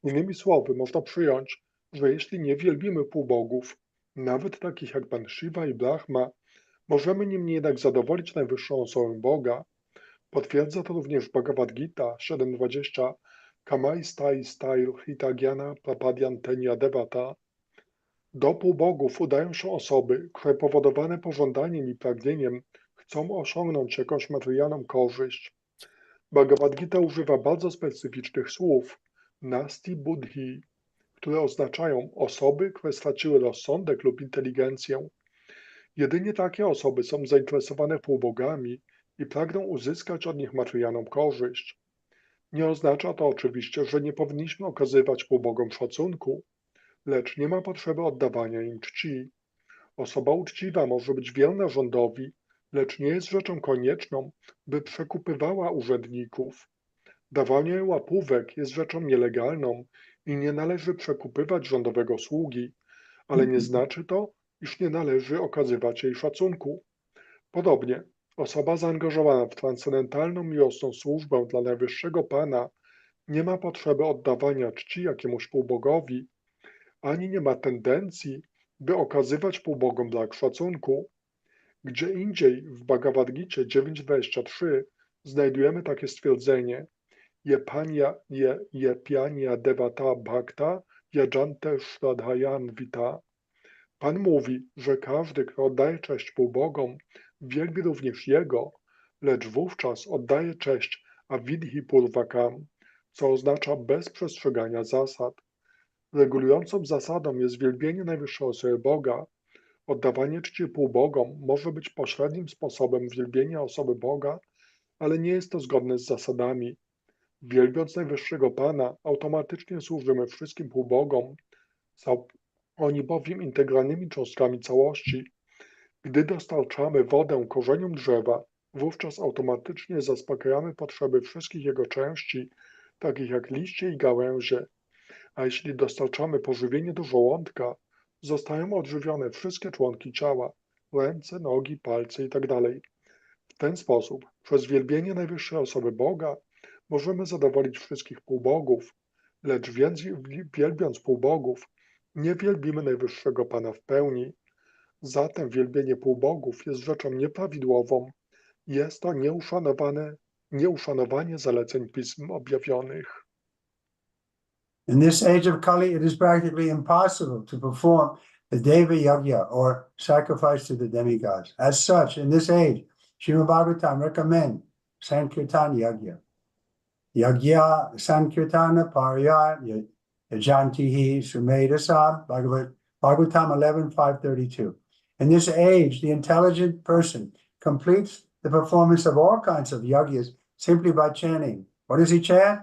Innymi słowy, można przyjąć, że jeśli nie wielbimy półbogów, nawet takich jak pan Shiva i Brahma, możemy niemniej jednak zadowolić najwyższą osobę Boga. Potwierdza to również Bhagavad Gita 7:20 Kamai stai stail hitagyana prapadyantenya devata. Do półbogów udają się osoby, które powodowane pożądaniem i pragnieniem chcą osiągnąć jakąś materialną korzyść. Bhagavad Gita używa bardzo specyficznych słów nasti buddhi, które oznaczają osoby, które straciły rozsądek lub inteligencję. Jedynie takie osoby są zainteresowane półbogami i pragną uzyskać od nich materialną korzyść. Nie oznacza to oczywiście, że nie powinniśmy okazywać półbogom szacunku, lecz nie ma potrzeby oddawania im czci. Osoba uczciwa może być wierna rządowi, lecz nie jest rzeczą konieczną, by przekupywała urzędników. Dawanie łapówek jest rzeczą nielegalną i nie należy przekupywać rządowego sługi, ale nie znaczy to, iż nie należy okazywać jej szacunku. Podobnie, osoba zaangażowana w transcendentalną miłosną służbę dla Najwyższego Pana nie ma potrzeby oddawania czci jakiemuś półbogowi, ani nie ma tendencji, by okazywać półbogom brak szacunku. Gdzie indziej w Bhagavad Gicie 9:23 znajdujemy takie stwierdzenie Je piania devata bhakta yajante shradhayan vita. Pan mówi, że każdy, kto oddaje cześć półbogom, wielbi również Jego, lecz wówczas oddaje cześć a vidhi purvakam, co oznacza bez przestrzegania zasad. Regulującą zasadą jest wielbienie najwyższej osoby Boga. Oddawanie czci półbogom może być pośrednim sposobem wielbienia osoby Boga, ale nie jest to zgodne z zasadami. Wielbiąc najwyższego Pana, automatycznie służymy wszystkim półbogom. Są oni bowiem integralnymi cząstkami całości. Gdy dostarczamy wodę korzeniom drzewa, wówczas automatycznie zaspokajamy potrzeby wszystkich jego części, takich jak liście i gałęzie. A jeśli dostarczamy pożywienie do żołądka, zostają odżywione wszystkie członki ciała, ręce, nogi, palce itd. W ten sposób, przez wielbienie najwyższej osoby Boga, możemy zadowolić wszystkich półbogów, lecz wielbiąc półbogów, nie wielbimy najwyższego Pana w pełni. Zatem wielbienie półbogów jest rzeczą nieprawidłową. Jest to nieuszanowanie zaleceń pism objawionych. In this age of Kali, it is practically impossible to perform the Deva Yajna or sacrifice to the demigods. As such, in this age, Śrimad Bhagavatam recommends Sankirtan Yajna. Yajna Sankirtana Parya Yajantihi Sumedasa, Bhagavatam 11:532. In this age, the intelligent person completes the performance of all kinds of yajnas simply by chanting. What does he chant?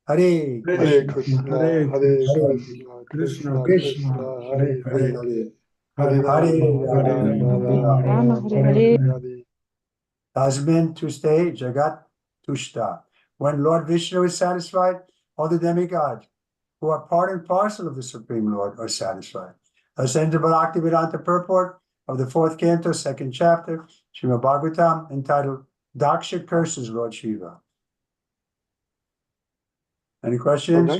Hare Hare Krishna, Krishna, Hare Hare Krishna, Krishna, Krishna Krishna, Hare Hare Hare, Hare, Hare Rama, Hare Rama, Rama, Rama Hare Hare Hare. Hare. Tasmin tuste jagat tushta. When Lord Vishnu is satisfied, all the demigods who are part and parcel of the Supreme Lord are satisfied. Thus ends the Bhaktivedanta purport of the 4th canto, 2nd chapter, Śrimad Bhagavatam, entitled Daksha Curses Lord Shiva. Any questions?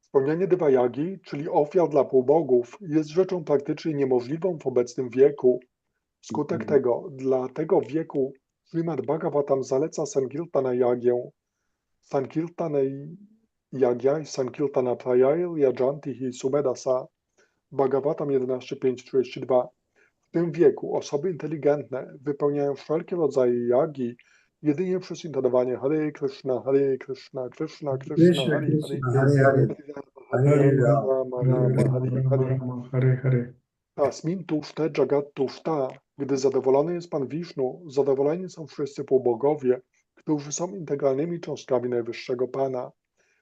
Spełnianie Devayagi, czyli ofiar dla półbogów, jest rzeczą praktycznie niemożliwą w obecnym wieku. Wskutek tego, dla tego wieku Śrimad Bhagavatam zaleca Sankirtana Yagię. Sankirtana Yagya i Sankirtana Prayayil Yajantihi Sumedasa. Bhagavatam 11.5.32. W tym wieku osoby inteligentne wypełniają wszelkie rodzaje yagi jedynie przez intonowanie Hare Krishna, Hare Krishna, Krishna Krishna, Hare Hare, Hare Rama, Rama, Hare Hare. Tasmin tushte jagat tushta. Gdy zadowolony jest Pan Wisznu, zadowoleni są wszyscy półbogowie, którzy są integralnymi cząstkami najwyższego Pana.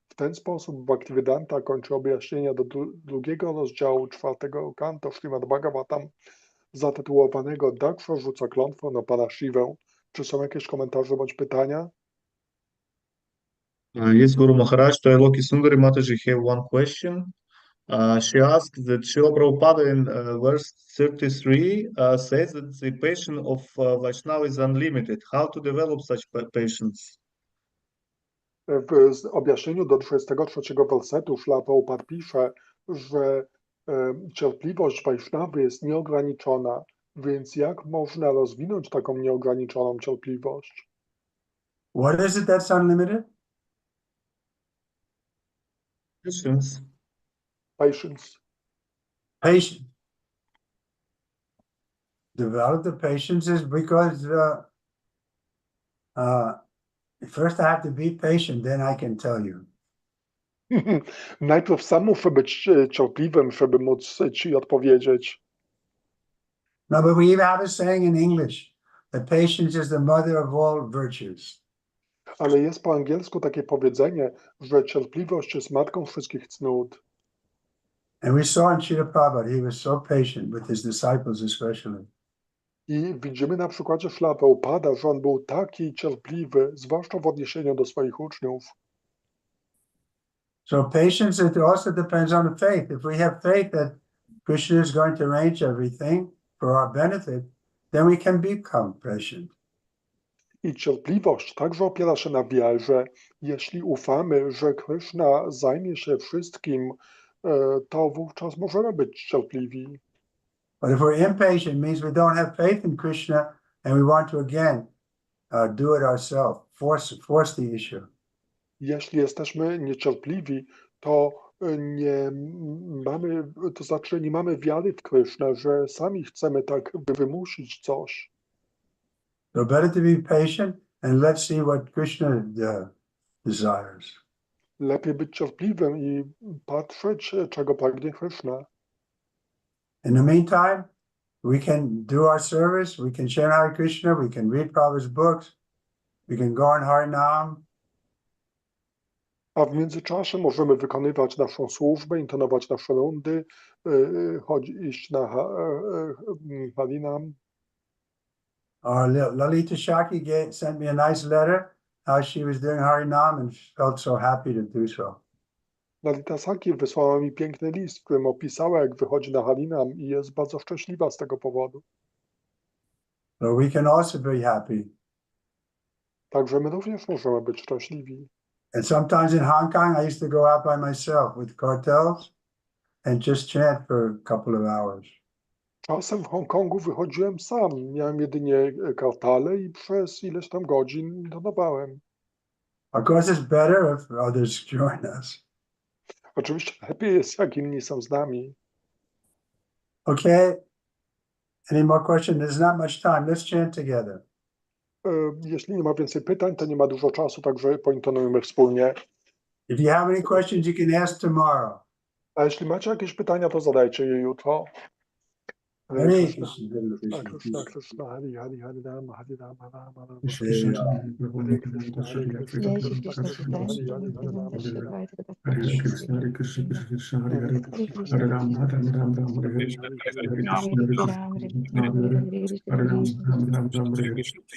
W ten sposób Bhaktivedanta kończy objaśnienia do drugiego rozdziału 4. kanto Śrimad Bhagavatam, zatytułowanego Daksha rzuca klątwę na Pana Shivę. Czy są jakieś komentarze bądź pytania? Yes, Guru Maharaj, to Loki Sundari Mataji have one question. She asked that Srila Prabhupada in verse 33 says that the patience of Vaishnava is unlimited. How to develop such patience? W objaśnieniu do 33 wersetu Śrila Prabhupada pisze, że cierpliwość Wajsznawy jest nieograniczona, więc jak można rozwinąć taką nieograniczoną cierpliwość? What is it that's unlimited? Patience. Patience. Patience. Develop the patience is because first I have to be patient, then I can tell you. Najpierw sam muszę być cierpliwym, żeby móc ci odpowiedzieć. No, but we even have a saying in English that patience is the mother of all virtues. Ale jest po angielsku takie powiedzenie, że cierpliwość jest matką wszystkich cnót. And we saw in Srila Prabhupada, he was so patient with his disciples especially. I widzimy na przykładzie Śrila Prabhupada, że on był taki cierpliwy, zwłaszcza w odniesieniu do swoich uczniów. So patience, it also depends on the faith. If we have faith that Krishna is going to arrange everything for our benefit, then we can become patient. I cierpliwość także opiera się na wierze. Jeśli ufamy, że Krishna zajmie się wszystkim, to wówczas możemy być cierpliwi. But if we're impatient, it means we don't have faith in Krishna and we want to again do it ourselves, force the issue. Jeśli jesteśmy niecierpliwi, to nie mamy wiary w Krishna, że sami chcemy tak wymusić coś. So better to be patient and let's see what Krishna desires. Lepiej być cierpliwym i patrzeć, czego pragnie Krishna. In the meantime, we can do our service, we can chant Hare Krishna, we can read Prabhupada's books, we can go on Harinam. A w międzyczasie możemy wykonywać naszą służbę, intonować nasze rundy, iść na Harinam. Lalita Shaki sent me a nice letter, how she was doing Harinam and felt so happy to do so. Lalita Saki wysłała mi piękny list, w którym opisała, jak wychodzi na Harinam i jest bardzo szczęśliwa z tego powodu. So we can also be happy. Także my również możemy być szczęśliwi. And sometimes in Hong Kong, I used to go out by myself with cartels and just chant for a couple of hours. Czasem w Hongkongu wychodziłem sam, miałem jedynie kartale i przez ileś tam godzin intonowałem. Of course, it's better if others join us. Oczywiście lepiej jest, jak inni są z nami. Okay. Any more questions? There's not much time. Let's chant together. Jeśli nie ma więcej pytań, to nie ma dużo czasu, także pointonujmy wspólnie. If you have any questions, you can ask tomorrow. A jeśli macie jakieś pytania, to zadajcie je jutro. Hare Krishna, Krishna, Krishna, Krishna, Hari Hari, Hari Rama, Hari Rama, Rama Rama. Hare Rama. Hare Krishna, Hare Krishna, Jai Krishna Shri Krishna Krishna, Hari Chaitanya Hari, Hare Rama, Nityananda Hare Rama. Shri Advaita Krishna, Hare Krishna, Krishna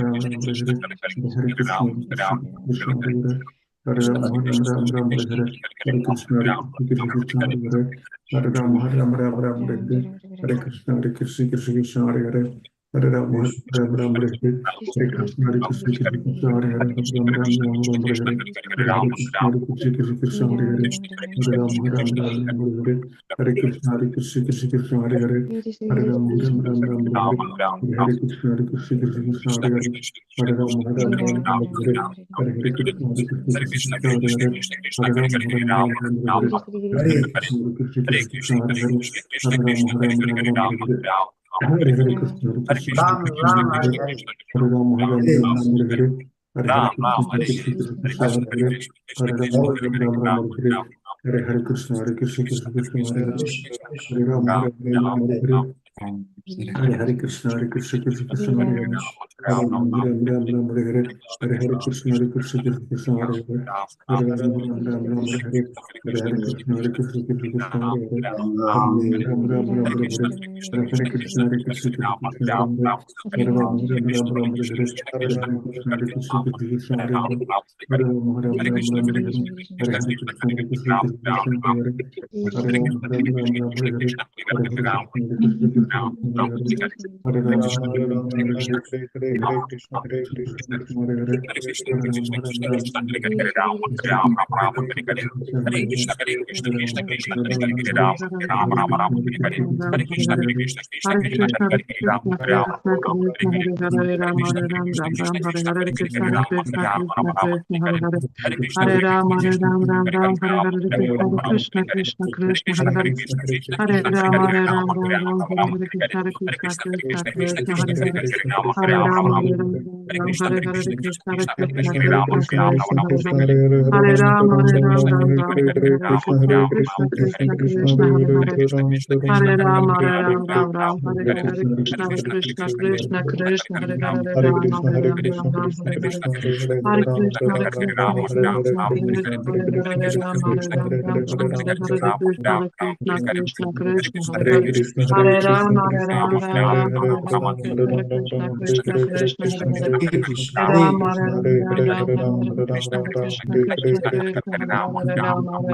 Krishna, Hare Hare, Hare Hare Ram, Hare Ram, Ram Ram, Hare Hare, Hare Krishna, Hare Krishna, Ram Hare Krishna Hare Hare Hare, Hare Krishna Hare Ram, Krishna Ram Ram, Ram Hare Hare, Hare Hare Hare Krishna, Ram Hare Hare Krishna, Ram Hare Ram Krishna Hare Hare Krishna Hare, Krishna Hare Krishna Ram, Hare Ram, Ram Ram, Hare Hare, Hare Hare Ram Krishna, Hare Hare Ram Krishna, Hare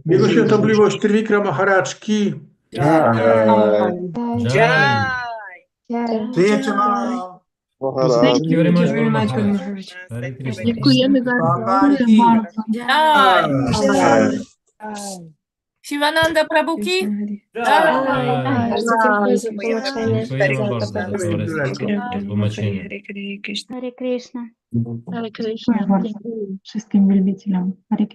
Jego świątobliwość Trivikrama Maharajki. See you tomorrow. Thank you very much. Dziękujemy bardzo. Dziękuję bardzo. Shivananda Prabhuki? Hare Krishna. Wszystkim wielbicielom. Hare Krishna.